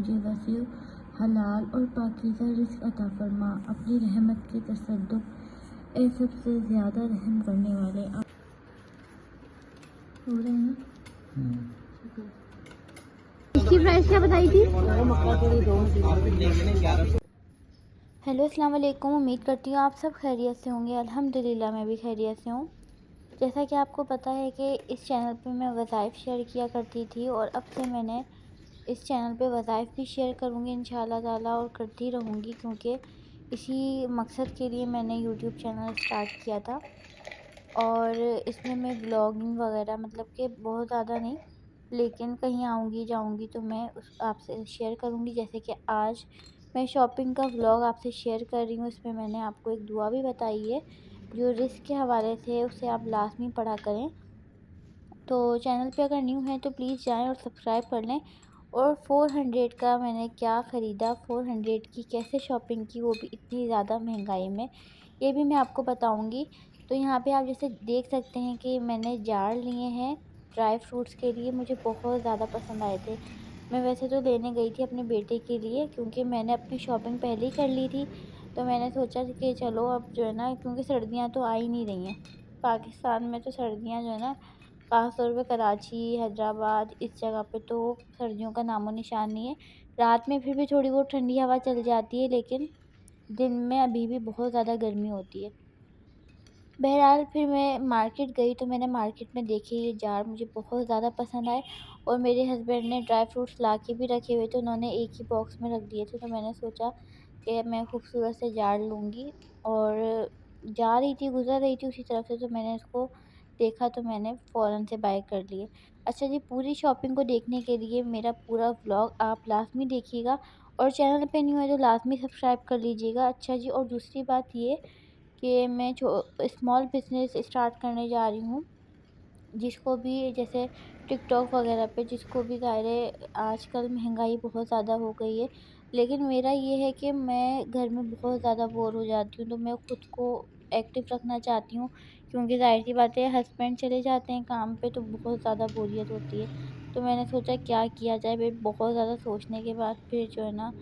मुझे वसीअ हलाल और पाकीज़ा रिज़्क़ अता फरमा। अपनी रहमत के तसद्दुक़ ए सबसे ज़्यादा रहम करने वाले आप हो रहे हैं। इसकी प्राइस क्या बताई थी? हेलो अस्सलाम वालेकुम। उम्मीद करती हूँ आप सब खैरियत से होंगे। अल्हम्दुलिल्लाह मैं भी खैरियत से हूँ। जैसा कि आपको पता है कि इस चैनल पे मैं वज़ाइफ शेयर किया करती थी और अब से मैंने इस चैनल पे वज़ाइफ भी शेयर करूँगी इंशाअल्लाह ताला और करती रहूँगी, क्योंकि इसी मकसद के लिए मैंने यूट्यूब चैनल स्टार्ट किया था। और इसमें मैं व्लॉगिंग वगैरह मतलब कि बहुत ज़्यादा नहीं, लेकिन कहीं आऊँगी जाऊँगी तो मैं उस आपसे शेयर करूँगी। जैसे कि आज मैं शॉपिंग का व्लॉग आपसे शेयर कर रही हूँ। इसमें मैंने आपको एक दुआ भी बताई है जो रिज़्क़ के हवाले से, उसे आप लाज़मी पढ़ा करें। तो चैनल पे अगर न्यू हैं तो प्लीज़ जाएं और सब्सक्राइब कर लें। और 400 का मैंने क्या ख़रीदा, 400 की कैसे शॉपिंग की, वो भी इतनी ज़्यादा महंगाई में, ये भी मैं आपको बताऊंगी। तो यहाँ पे आप जैसे देख सकते हैं कि मैंने जार लिए हैं ड्राई फ्रूट्स के लिए, मुझे बहुत ज़्यादा पसंद आए थे। मैं वैसे तो लेने गई थी अपने बेटे के लिए, क्योंकि मैंने अपनी शॉपिंग पहले ही कर ली थी। तो मैंने सोचा कि चलो अब जो है ना, क्योंकि सर्दियाँ तो आ ही नहीं रही हैं पाकिस्तान में, तो सर्दियाँ जो है ना, ख़ासतौर पे कराची, हैदराबाद इस जगह पे तो सर्दियों का नामो निशान नहीं है। रात में फिर भी थोड़ी बहुत ठंडी हवा चल जाती है, लेकिन दिन में अभी भी बहुत ज़्यादा गर्मी होती है। बहरहाल फिर मैं मार्केट गई तो मैंने मार्केट में देखे ये जार, मुझे बहुत ज़्यादा पसंद आए। और मेरे हस्बैंड ने ड्राई फ्रूट्स ला के भी रखे हुए थे, उन्होंने एक ही बॉक्स में रख दिए थे। तो मैंने सोचा कि मैं खूबसूरत से जार लूँगी, और जा रही थी, गुज़र रही थी उसी तरफ से, तो मैंने इसको देखा तो मैंने फ़ौरन से बाय कर लिए। अच्छा जी, पूरी शॉपिंग को देखने के लिए मेरा पूरा व्लॉग आप लाज़मी देखिएगा, और चैनल पे न्यू है तो लाज़मी सब्सक्राइब कर लीजिएगा। अच्छा जी, और दूसरी बात ये कि मैं स्मॉल बिज़नेस स्टार्ट करने जा रही हूँ। जिसको भी जैसे टिकटॉक वगैरह पे, जिसको भी ज़ाहिर है आजकल महंगाई बहुत ज़्यादा हो गई है, लेकिन मेरा ये है कि मैं घर में बहुत ज़्यादा बोर हो जाती हूँ, तो मैं खुद को एक्टिव रखना चाहती हूँ। क्योंकि ज़ाहिर सी बात है, हस्बैंड चले जाते हैं काम पे तो बहुत ज़्यादा बोरियत होती है। तो मैंने सोचा क्या किया जाए, फिर बहुत ज़्यादा सोचने के बाद फिर जो है ना,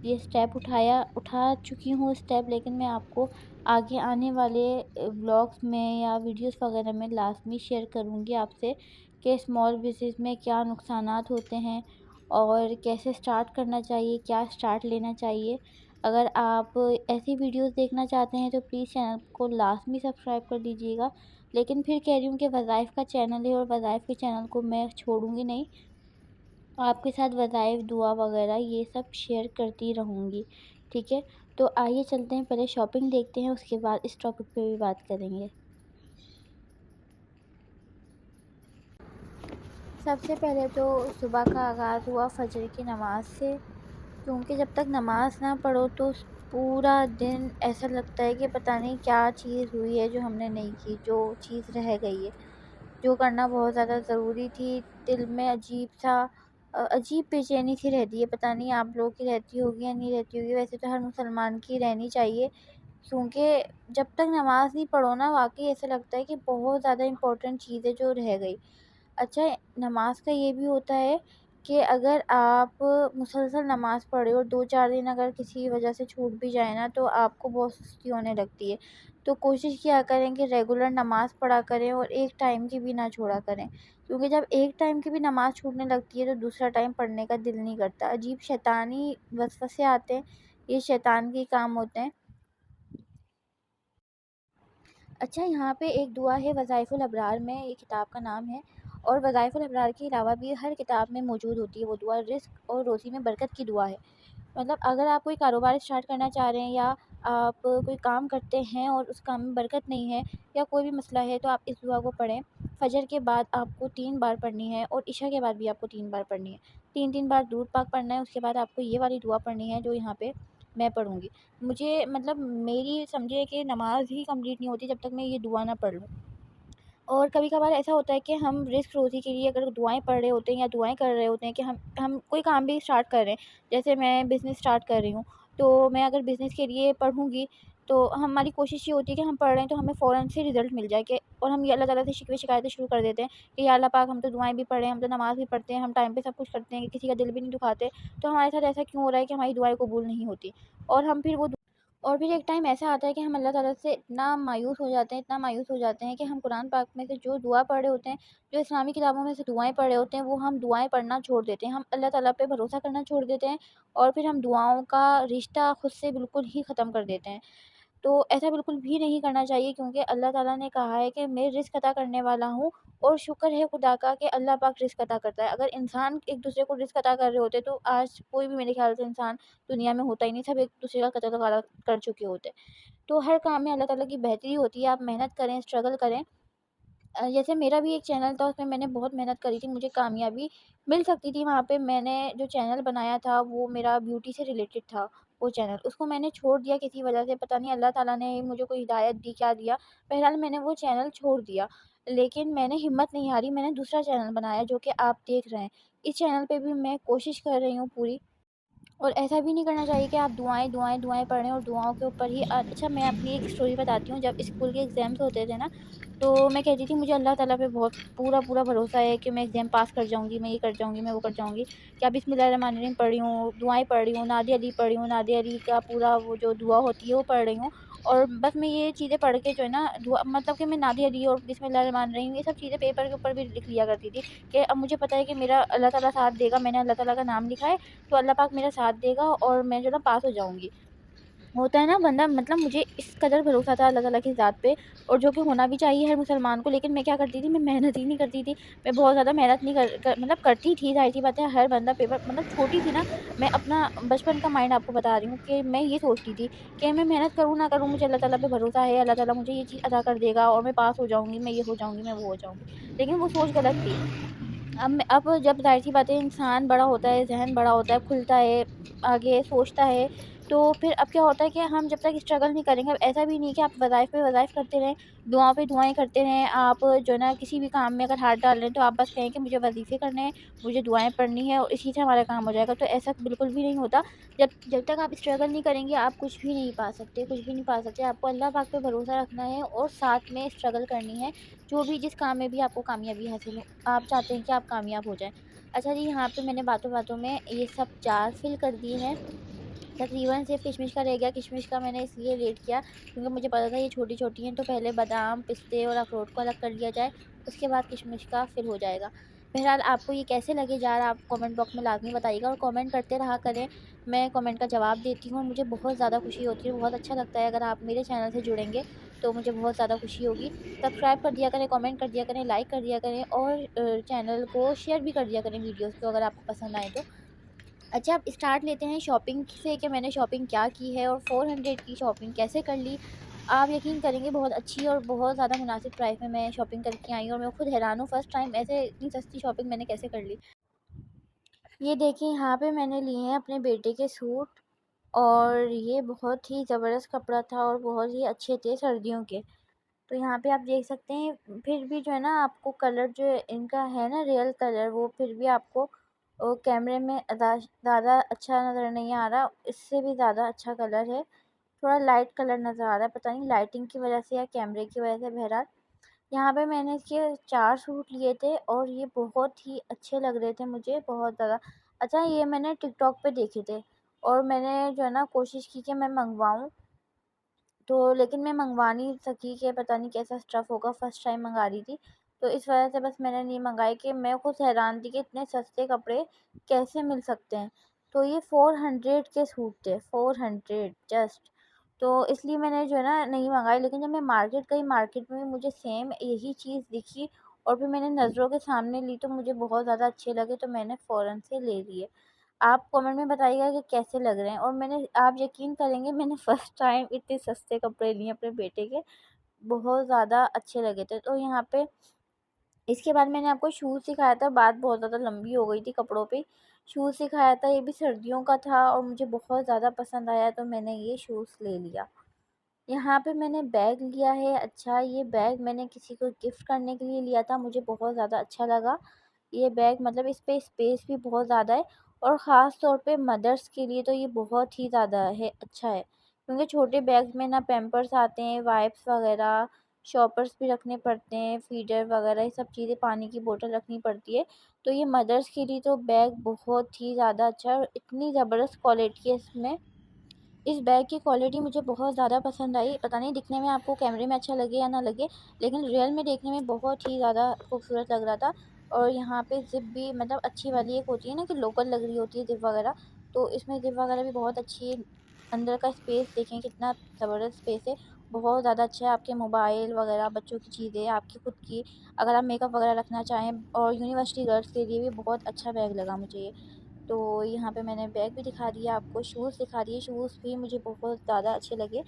ये स्टेप उठा चुकी हूँ स्टेप, लेकिन मैं आपको आगे आने वाले व्लॉग्स में या वीडियोस वगैरह में लाज़मी शेयर करूँगी आपसे कि स्मॉल बिज़नेस में क्या नुकसानात होते हैं और कैसे स्टार्ट करना चाहिए, क्या स्टार्ट लेना चाहिए। अगर आप ऐसी वीडियोस देखना चाहते हैं तो प्लीज़ चैनल को लाज़मी सब्सक्राइब कर दीजिएगा। लेकिन फिर कह रही हूँ कि वज़ाइफ का चैनल है और वज़ाइफ के चैनल को मैं छोड़ूँगी नहीं, आपके साथ वज़ाइफ, दुआ वगैरह ये सब शेयर करती रहूँगी, ठीक है? तो आइए चलते हैं, पहले शॉपिंग देखते हैं, उसके बाद इस टॉपिक पे भी बात करेंगे। सबसे पहले तो सुबह का आगाज़ हुआ फ़जर की नमाज़ से, क्योंकि जब तक नमाज़ ना पढ़ो तो पूरा दिन ऐसा लगता है कि पता नहीं क्या चीज़ हुई है जो हमने नहीं की, जो चीज़ रह गई है, जो करना बहुत ज़्यादा ज़रूरी थी। दिल में अजीब बेचैनी सी रहती है, पता नहीं आप लोगों की रहती होगी या नहीं रहती होगी, वैसे तो हर मुसलमान की रहनी चाहिए। क्योंकि जब तक नमाज़ नहीं पढ़ो ना, वाक़ई ऐसा लगता है कि बहुत ज़्यादा इम्पोर्टेंट चीज़ है जो रह गई। अच्छा, नमाज़ का ये भी होता है कि अगर आप मुसलसल नमाज़ पढ़े और 2-4 दिन अगर किसी वजह से छूट भी जाए ना, तो आपको बहुत सुस्ती होने लगती है। तो कोशिश किया करें कि रेगुलर नमाज़ पढ़ा करें और एक टाइम की भी ना छोड़ा करें। क्योंकि जब एक टाइम की भी नमाज़ छूटने लगती है तो दूसरा टाइम पढ़ने का दिल नहीं करता। अजीब शैतानी वसवसे आते हैं, ये शैतान के काम होते हैं। अच्छा, यहाँ पे एक दुआ है वज़ाइफ़ुल अबरार में, ये किताब का नाम है, और वज़ाइफ़ुल अबरार के अलावा भी हर किताब में मौजूद होती है वो दुआ। रिज़्क़ और रोज़ी में बरकत की दुआ है। मतलब अगर आप कोई कारोबार स्टार्ट करना चाह रहे हैं, या आप कोई काम करते हैं और उस काम में बरकत नहीं है, या कोई भी मसला है, तो आप इस दुआ को पढ़ें। फ़जर के बाद आपको 3 बार पढ़नी है और इशा के बाद भी आपको 3 बार पढ़नी है। 3-3 बार दूध पाक पढ़ना है, उसके बाद आपको ये वाली दुआ पढ़नी है जो यहाँ पे मैं पढ़ूँगी। मुझे मतलब मेरी समझिए कि नमाज़ ही कंप्लीट नहीं होती जब तक मैं ये दुआ ना पढ़ लूँ। और कभी-कभार ऐसा होता है कि हम रिज़्क़ रोज़ी के लिए अगर दुआएँ पढ़ रहे होते हैं या दुआएँ कर रहे होते हैं कि हम कोई काम भी स्टार्ट कर रहे हैं। जैसे मैं बिज़नेस स्टार्ट कर रही हूँ, तो मैं अगर बिज़नेस के लिए पढ़ूँगी तो हमारी कोशिश ये होती है कि हम पढ़ रहे हैं तो हमें फ़ौरन से रिज़ल्ट मिल जाए कि, और हम ये अल्लाह ताला से शिकवे शिकायतें शुरू कर देते हैं कि या अल्लाह पाक हम तो दुआएँ भी पढ़ रहे हैं, हम तो नमाज़ भी पढ़ते हैं, हम टाइम पे सब कुछ करते हैं, किसी का दिल भी नहीं दुखाते, तो हमारे साथ ऐसा क्यों हो रहा है कि हमारी दुआएँ कबूल नहीं होती? और हम फिर वो और फिर एक टाइम ऐसा आता है कि हम अल्लाह ताला से इतना मायूस हो जाते हैं, इतना मायूस हो जाते हैं कि हम कुरान पाक में से जो दुआ पढ़े होते हैं, जो इस्लामी किताबों में से दुआएँ पढ़े होते हैं, वो हम दुआएँ पढ़ना छोड़ देते हैं। हम अल्लाह ताला पे भरोसा करना छोड़ देते हैं और फिर हम दुआओं का रिश्ता खुद से बिल्कुल ही ख़त्म कर देते हैं। तो ऐसा बिल्कुल भी नहीं करना चाहिए, क्योंकि अल्लाह ताला ने कहा है कि मैं रिज़्क अता करने वाला हूँ, और शुक्र है खुदा का कि अल्लाह पाक रिज़्क अता करता है। अगर इंसान एक-दूसरे को रिज़्क अता कर रहे होते तो आज कोई भी मेरे ख़्याल से इंसान दुनिया में होता ही नहीं, सब एक-दूसरे का कत्ल वग़ैरह कर चुके होते। तो हर काम में अल्लाह ताला की बेहतरी होती है, आप मेहनत करें, स्ट्रगल करें। जैसे मेरा भी एक चैनल था, उसमें मैंने बहुत मेहनत करी थी, मुझे कामयाबी मिल सकती थी वहाँ पे। मैंने जो चैनल बनाया था वो मेरा ब्यूटी से रिलेटेड था वो चैनल, उसको मैंने छोड़ दिया किसी वजह से, पता नहीं अल्लाह ताला ने मुझे कोई हिदायत दी, क्या दिया, बहरहाल मैंने वो चैनल छोड़ दिया। लेकिन मैंने हिम्मत नहीं हारी, मैंने दूसरा चैनल बनाया जो कि आप देख रहे हैं। इस चैनल पे भी मैं कोशिश कर रही हूँ पूरी, और ऐसा भी नहीं करना चाहिए कि आप दुआएँ, दुआएँ, दुआएँ पढ़ रहे हैं और दुआओं के ऊपर ही अच्छा, मैं अपनी एक स्टोरी बताती हूँ। जब स्कूल के एग्ज़ाम्स होते थे ना, तो मैं कहती थी मुझे अल्लाह ताला पे बहुत पूरा-पूरा भरोसा है कि मैं एग्ज़ाम पास कर जाऊँगी, मैं ये कर जाऊँगी, मैं वो कर जाऊँगी। क्या बिस्मिल्लाहिर्रहमानिर्रहीम पढ़ रही हूँ, दुआएँ पढ़ रही हूँ, नादे अली पढ़ रही हूँ, नादे अली का पूरा वो जो दुआ होती है वो पढ़ रही हूँ। और बस मैं ये चीज़ें पढ़ के जो है ना, दुआ मतलब कि मैं नादे अली और बिस्मिल्लाहिर्रहमानिर्रहीम ये सब चीज़ें पेपर के ऊपर भी लिख लिया करती थी कि अब मुझे पता है कि मेरा अल्लाह ताला साथ देगा, मैंने अल्लाह ताला का नाम लिखा है, तो अल्लाह पाक मेरा साथ देगा और मैं जो है ना पास हो जाऊँगी। होता है ना बंदा, मतलब मुझे इस कदर भरोसा था अल्लाह ताला की ज़ात पे, और जो कि होना भी चाहिए हर मुसलमान को। लेकिन मैं क्या करती थी, मैं मेहनत ही नहीं करती थी। मैं बहुत ज़्यादा मेहनत नहीं मतलब करती थी, ज़ाहिर-सी बात है, हर बंदा पेपर मतलब छोटी थी ना, मैं अपना बचपन का माइंड आपको बता रही हूँ कि मैं ये सोचती थी कि मैं मेहनत करूँ ना करूँ, मुझे अल्लाह ताला पे भरोसा है, अल्लाह ताला मुझे ये चीज़ अता कर देगा और मैं पास हो जाऊँगी, मैं ये हो जाऊँगी, मैं वो हो जाऊँगी। लेकिन वो सोच गलत थी। अब जब ज़ाहिर-सी बात है इंसान बड़ा होता है, ज़हन बड़ा होता है, खुलता है, आगे सोचता है, तो फिर अब क्या होता है कि हम जब तक स्ट्रगल नहीं करेंगे, अब ऐसा भी नहीं कि आप वज़ाइफ़ पे वज़ाइफ़ करते रहें, दुआओं पे दुआएँ करते रहें, आप जो है ना किसी भी काम में अगर हाथ डाल रहे हैं तो आप बस कहें कि मुझे वज़ीफ़े करने हैं, मुझे दुआएँ पढ़नी है और इसी से हमारा काम हो जाएगा, तो ऐसा बिल्कुल भी नहीं होता। जब जब तक आप स्ट्रगल नहीं करेंगे, आप कुछ भी नहीं पा सकते, कुछ भी नहीं पा सकते। आपको अल्लाह पाक पे भरोसा रखना है और साथ में स्ट्रगल करनी है, जो भी जिस काम में भी आपको कामयाबी हासिल हो, आप चाहते हैं कि आप कामयाब हो जाएँ। अच्छा जी, यहाँ पे मैंने बातों-बातों में ये सब जार फ़िल कर दिए हैं। तकरीबन सिर्फ़ किशमिश का रह गया, किशमिश का मैंने इसलिए लेट किया क्योंकि मुझे पता था ये छोटी-छोटी हैं, तो पहले बादाम, पिस्ते और अखरोट को अलग कर लिया जाए, उसके बाद किशमिश का फिर हो जाएगा। बहरहाल आपको ये कैसे लगे जार, आप कमेंट बॉक्स में लाज़मी बताइएगा और कमेंट करते रहा करें। मैं कमेंट का जवाब देती हूँ और मुझे बहुत ज़्यादा खुशी होती है, बहुत अच्छा लगता है अगर आप मेरे चैनल से जुड़ेंगे, तो मुझे बहुत ज़्यादा खुशी होगी। सब्सक्राइब कर दिया करें, कमेंट कर दिया करें, लाइक कर दिया करें और चैनल को शेयर भी कर दिया करें वीडियोज़ को, अगर आपको पसंद आए तो। अच्छा, अब स्टार्ट लेते हैं शॉपिंग से कि मैंने शॉपिंग क्या की है और 400 की शॉपिंग कैसे कर ली। आप यकीन करेंगे, बहुत अच्छी और बहुत ज़्यादा मुनासिब प्राइस में मैं शॉपिंग करके आई हूँ और मैं खुद हैरान हूँ, फर्स्ट टाइम ऐसे इतनी सस्ती शॉपिंग मैंने कैसे कर ली। ये देखिए, यहाँ पे मैंने लिए हैं अपने बेटे के सूट, और ये बहुत ही ज़बरदस्त कपड़ा था और बहुत ही अच्छे थे सर्दियों के। तो यहाँ पे आप देख सकते हैं, फिर भी जो है ना आपको कलर जो इनका है ना रियल कलर, वो फिर भी आपको कैमरे में ज़्यादा अच्छा नज़र नहीं आ रहा, इससे भी ज़्यादा अच्छा कलर है। थोड़ा लाइट कलर नज़र आ रहा है, पता नहीं लाइटिंग की वजह से या कैमरे की वजह से, बहरहाल। यहाँ पे मैंने इसके 4 सूट लिए थे और ये बहुत ही अच्छे लग रहे थे मुझे, बहुत ज़्यादा। अच्छा, ये मैंने टिकटॉक पे देखे थे और मैंने जो है ना कोशिश की कि मैं मँगवाऊँ, तो लेकिन मैं मँगवा नहीं सकी कि पता नहीं कैसा स्टफ़ होगा, फर्स्ट टाइम मँगा रही थी। तो इस वजह से बस मैंने नहीं मँगाए, कि मैं खुद हैरान थी कि इतने सस्ते कपड़े कैसे मिल सकते हैं। तो ये 400 के सूट थे, 400 जस्ट। तो इसलिए मैंने जो है ना नहीं मँगाए, लेकिन जब मैं मार्केट गई, मार्केट में भी मुझे सेम यही चीज़ दिखी और फिर मैंने नज़रों के सामने ली, तो मुझे बहुत ज़्यादा अच्छे लगे, तो मैंने फ़ौरन से ले लिए। आप कमेंट में बताइएगा कि कैसे लग रहे हैं, और आप यकीन करेंगे, मैंने फर्स्ट टाइम इतने सस्ते कपड़े लिए अपने बेटे के, बहुत ज़्यादा अच्छे लगे थे। तो यहाँ पे इसके बाद मैंने आपको शूज़ दिखाया था, बात बहुत ज़्यादा लंबी हो गई थी कपड़ों पे। शूज़ दिखाया था, ये भी सर्दियों का था और मुझे बहुत ज़्यादा पसंद आया, तो मैंने ये शूज़ ले लिया। यहाँ पे मैंने बैग लिया है। अच्छा, ये बैग मैंने किसी को गिफ्ट करने के लिए लिया था, मुझे बहुत ज़्यादा अच्छा लगा। ये बैग मतलब इस पे स्पेस भी बहुत ज़्यादा है और ख़ास तौर पे मदर्स के लिए तो ये बहुत ही ज़्यादा है अच्छा है। क्योंकि छोटे बैग्स में ना पैम्पर्स आते हैं, वाइप्स वगैरह, शॉपर्स भी रखने पड़ते हैं, फीडर वगैरह ये सब चीज़ें, पानी की बोतल रखनी पड़ती है। तो ये मदर्स के लिए तो बैग बहुत ही ज़्यादा अच्छा है और इतनी ज़बरदस्त क्वालिटी है इसमें। इस बैग की क्वालिटी मुझे बहुत ज़्यादा पसंद आई। पता नहीं दिखने में आपको कैमरे में अच्छा लगे या ना लगे, लेकिन रियल में देखने में बहुत ही ज़्यादा खूबसूरत लग रहा था। और यहाँ पे ज़िप भी मतलब अच्छी वाली एक होती है ना कि लोकल लग रही होती है ज़िप वगैरह, तो इसमें ज़िप वगैरह भी बहुत अच्छी है। अंदर का स्पेस देखें कितना ज़बरदस्त स्पेस है, बहुत ज़्यादा अच्छा है। आपके मोबाइल वगैरह, बच्चों की चीज़ें, आपकी खुद की, अगर आप मेकअप वगैरह रखना चाहें, और यूनिवर्सिटी गर्ल्स के लिए भी बहुत अच्छा बैग लगा मुझे ये। तो यहाँ पे मैंने बैग भी दिखा दिया आपको, शूज़ दिखा दिए, शूज़ भी मुझे बहुत ज़्यादा अच्छे लगे।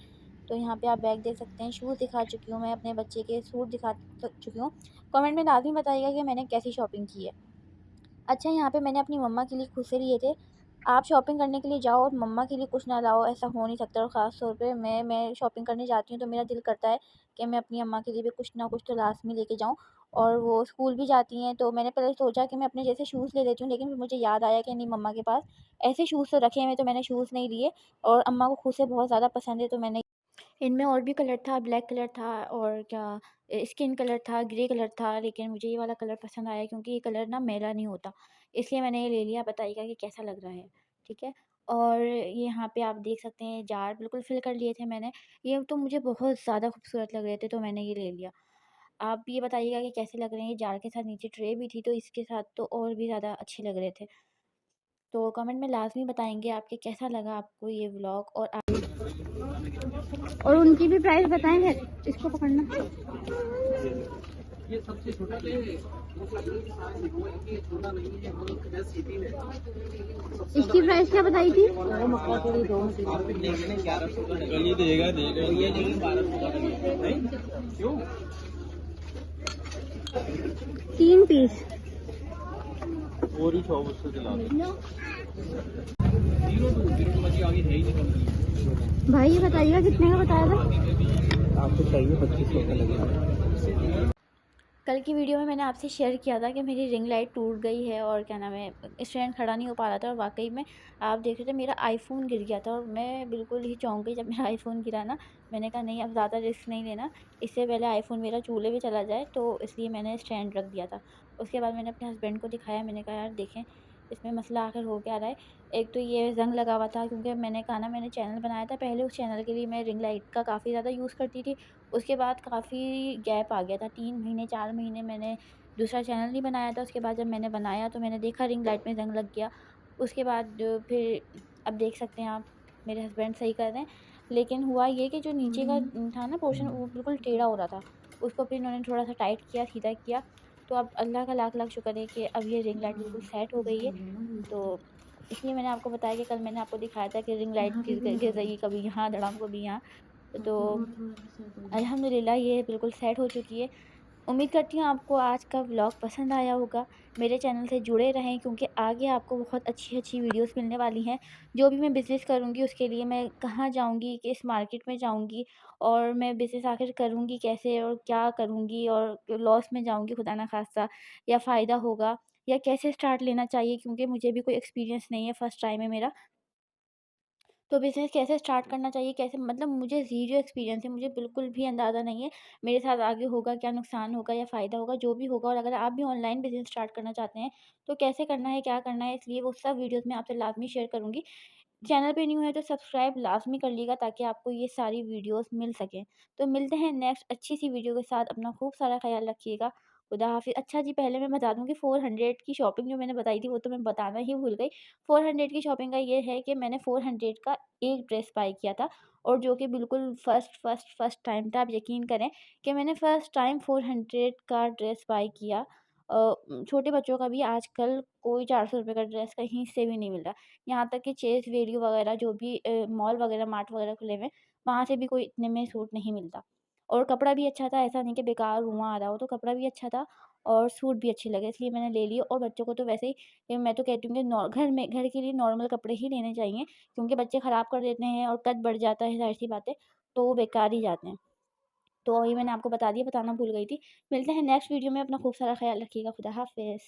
तो यहाँ पे आप बैग देख सकते हैं, शूज़ दिखा चुकी हूँ मैं, अपने बच्चे के सूट दिखा चुकी हूँ। कमेंट में लाज़मी बताइएगा कि मैंने कैसी शॉपिंग की है। अच्छा, यहाँ पे मैंने अपनी मम्मा के लिए खुद से लिए थे। आप शॉपिंग करने के लिए जाओ और मम्मा के लिए कुछ ना लाओ, ऐसा हो नहीं सकता। और ख़ास तौर पे मैं शॉपिंग करने जाती हूँ तो मेरा दिल करता है कि मैं अपनी अम्मा के लिए भी कुछ ना कुछ तो लाज़मी लेके जाऊँ। और वो स्कूल भी जाती हैं, तो मैंने पहले सोचा कि मैं अपने जैसे शूज़ ले लेती हूँ, लेकिन फिर मुझे याद आया कि नहीं, मम्मा के पास ऐसे शूज़ तो रखे हुए हैं, तो मैंने शूज़ नहीं लिए। और अम्मा को खुद से बहुत ज़्यादा पसंद है, तो मैंने इनमें और भी कलर था, ब्लैक कलर था और क्या स्किन कलर था, ग्रे कलर था, लेकिन मुझे ये वाला कलर पसंद आया क्योंकि ये कलर ना मैला नहीं होता, इसलिए मैंने ये ले लिया। बताइएगा कि कैसा लग रहा है, ठीक है? और ये यहाँ पे आप देख सकते हैं जार बिल्कुल फ़िल कर लिए थे मैंने, ये तो मुझे बहुत ज़्यादा खूबसूरत लग रहे थे, तो मैंने ये ले लिया। आप ये बताइएगा कि कैसे लग रहे हैं? ये जार के साथ नीचे ट्रे भी थी, तो इसके साथ तो और भी ज़्यादा अच्छे लग रहे थे। तो कमेंट में लाज़मी बताएँगे आपके कैसा लगा आपको ये व्लॉग, और उनकी भी प्राइस बताएं है, इसको पकड़ना। ये सबसे छोटा है, वो ये छोटा नहीं है, वो 10 18 है। इसकी प्राइस क्या बताई थी? ये देगा देगा ये लेकिन 1200 नहीं क्यों 3 पीस। और ही 100 उससे दिला दो 02 बजे आगे है ही नहीं कंपनी। भाई ये बताइएगा कितने का बताया था? आपको चाहिए 2500 का लगेगा। कल की वीडियो में मैंने आपसे शेयर किया था कि मेरी रिंग लाइट टूट गई है और क्या नाम है, स्टैंड खड़ा नहीं हो पा रहा था, और वाकई में आप देख रहे थे मेरा आईफ़ोन गिर गया था और मैं बिल्कुल ही चौंक गई जब मेरा आईफ़ोन गिरा ना। मैंने कहा नहीं, अब ज़्यादा रिस्क नहीं लेना, इससे पहले आईफ़ोन मेरा चूल्हे पे चला जाए, तो इसलिए मैंने स्टैंड रख दिया था। उसके बाद मैंने अपने हस्बैंड को दिखाया, मैंने कहा यार देखें इसमें मसला आखिर हो क्या रहा है। एक तो ये ज़ंग लगा हुआ था, क्योंकि मैंने कहा ना मैंने चैनल बनाया था पहले, उस चैनल के लिए मैं रिंग लाइट का काफ़ी ज़्यादा यूज़ करती थी। उसके बाद काफ़ी गैप आ गया था, 3 महीने 4 महीने मैंने दूसरा चैनल नहीं बनाया था। उसके बाद जब मैंने बनाया तो मैंने देखा रिंग लाइट में ज़ंग लग गया। उसके बाद फिर अब देख सकते हैं आप, मेरे हस्बैंड सही कर रहे हैं। लेकिन हुआ ये कि जो नीचे का था ना पोर्शन, वो बिल्कुल टेढ़ा हो रहा था। उसको फिर इन्होंने थोड़ा-सा टाइट किया, सीधा किया। तो अब अल्लाह का लाख-लाख शुक्र है कि अब ये रिंग लाइट बिल्कुल सेट हो गई है। तो इसलिए मैंने आपको बताया कि कल मैंने आपको दिखाया था कि रिंग लाइट गिर गई, कभी यहाँ धड़ाम, कभी यहाँ। तो अल्हम्दुलिल्लाह ये बिल्कुल सेट हो चुकी है। उम्मीद करती हूँ आपको आज का व्लॉग पसंद आया होगा। मेरे चैनल से जुड़े रहें, क्योंकि आगे आपको बहुत अच्छी-अच्छी वीडियोज़ मिलने वाली हैं। जो भी मैं बिज़नेस करूँगी उसके लिए मैं कहाँ जाऊँगी, किस मार्केट में जाऊँगी, और मैं बिज़नेस आखिर करूँगी कैसे और क्या करूँगी, और लॉस में जाऊँगी खुदा ना ख़ास्ता, या फ़ायदा होगा, या कैसे स्टार्ट लेना चाहिए, क्योंकि मुझे भी कोई एक्सपीरियंस नहीं है, फर्स्ट टाइम है मेरा। तो बिज़नेस कैसे स्टार्ट करना चाहिए, कैसे, मतलब मुझे ज़ीरो एक्सपीरियंस है, मुझे बिल्कुल भी अंदाज़ा नहीं है मेरे साथ आगे होगा क्या, नुकसान होगा या फ़ायदा होगा, जो भी होगा। और अगर आप भी ऑनलाइन बिज़नेस स्टार्ट करना चाहते हैं तो कैसे करना है, क्या करना है, इसलिए वो सब वीडियोज़ मैं आपसे लाज़मी शेयर करूँगी। चैनल पे न्यू है तो सब्सक्राइब लाज़मी कर लीजिएगा, ताकि आपको ये सारी वीडियोज़ मिल सकें। तो मिलते हैं नेक्स्ट अच्छी सी वीडियो के साथ। अपना खूब सारा ख़्याल रखिएगा। खुदा हाफ़िज़। अच्छा जी, पहले मैं बता दूँ कि 400 की शॉपिंग जो मैंने बताई थी वो तो मैं बताना ही भूल गई। 400 की शॉपिंग का ये है कि मैंने 400 का एक ड्रेस बाय किया था, और जो कि बिल्कुल फर्स्ट टाइम था। आप यकीन करें कि मैंने फर्स्ट टाइम 400 का ड्रेस बाय किया। छोटे बच्चों का भी आजकल कोई 400 रुपए का ड्रेस कहीं से भी नहीं मिल रहा। यहाँ तक कि चेज़ वैल्यू वगैरह जो भी मॉल वगैरह, मार्ट वगैरह खुले हुए हैं, वहाँ से भी कोई इतने में सूट नहीं मिलता। और कपड़ा भी अच्छा था, ऐसा नहीं कि बेकार रुआँ आ रहा हो, तो कपड़ा भी अच्छा था और सूट भी अच्छे लगे, इसलिए मैंने ले लिए। और बच्चों को तो वैसे ही मैं तो कहती हूँ कि घर के लिए नॉर्मल कपड़े ही लेने चाहिए, क्योंकि बच्चे ख़राब कर देते हैं और कद बढ़ जाता है, ज़ाहिर-सी बात है, तो वो बेकार ही जाते हैं। तो ये मैंने आपको बता दिया, बताना भूल गई थी। मिलते हैं नेक्स्ट वीडियो में, अपना खूब सारा ख़्याल रखिएगा। खुदा हाफ़िज़।